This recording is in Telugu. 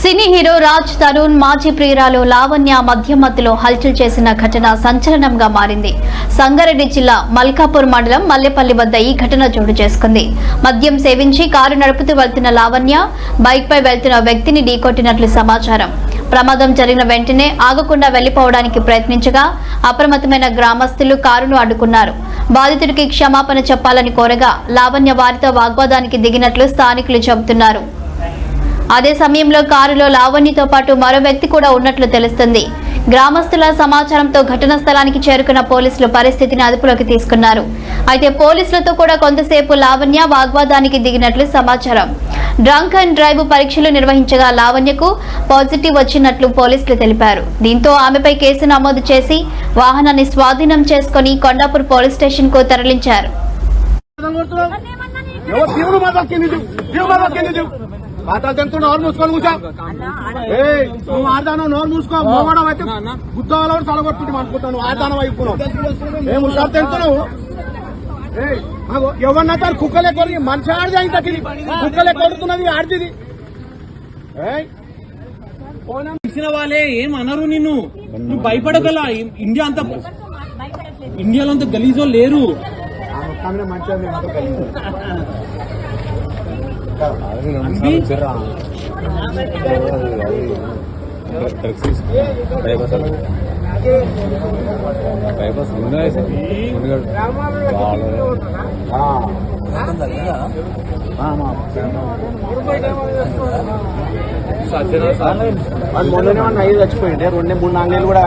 సినీ హీరో రాజ్ తరుణ్ మాజీ ప్రియురాలు లావణ్య మధ్యమత్తులో హల్చల్ చేసిన ఘటన సంచలనంగా మారింది. సంగారెడ్డి జిల్లా మల్కాపూర్ మండలం మల్లెపల్లి వద్ద ఈ ఘటన చోటు చేసుకుంది. మద్యం సేవించి కారు నడుపుతూ వెళ్తున్న లావణ్య బైక్ పై వెళ్తున్న వ్యక్తిని ఢీకొట్టినట్లు సమాచారం. ప్రమాదం జరిగిన వెంటనే ఆగకుండా వెళ్లిపోవడానికి ప్రయత్నించగా అప్రమత్తమైన గ్రామస్తులు కారును అడ్డుకున్నారు. బాధితుడికి క్షమాపణ చెప్పాలని కోరగా లావణ్య వారితో వాగ్వాదానికి దిగినట్లు స్థానికులు చెబుతున్నారు. అదే సమయంలో కారులో లావణ్యతో పాటు మరో వ్యక్తి కూడా ఉన్నట్లు తెలుస్తుంది. గ్రామస్తుల సమాచారంతో ఘటనా స్థలానికి చేరుకున్న పోలీసులు పరిస్థితిని అదుపులోకి తీసుకున్నారు. అయితే పోలీసులతో కూడా కొంతసేపు లావణ్య వాగ్వాదానికి దిగినట్లు సమాచారం. డ్రంక్ అండ్ డ్రైవ్ పరీక్షలు నిర్వహించగా లావణ్యకు పాజిటివ్ వచ్చినట్లు పోలీసులు తెలిపారు. దీంతో ఆమెపై కేసు నమోదు చేసి వాహనాన్ని స్వాధీనం చేసుకుని కొండాపూర్ పోలీస్ స్టేషన్ కు తరలించారు. నోరు మూసుకొని కూర్చో. నువ్వు ఆడదానం నోరు మూసుకో. మోగడం అయితే గుద్దవాళ్ళు తలగొట్టుకుంటాం అనుకుంటాను. ఆడదానం అయిపోయినావు. మేము సార్ తింటున్నావు. ఎవరన్నా తాను కుక్కలే కొరి మనిషి ఆడిది అయిన కుక్కలే కొడుతున్నది ఆడిది. ఇచ్చిన వాళ్ళే ఏం అనరు. నువ్వు భయపడగల. ఇండియాలో అంత గలీజో లేరు. మొన్ననే 5 చచ్చిపోయింది. 2-3 4 నెలలు కూడా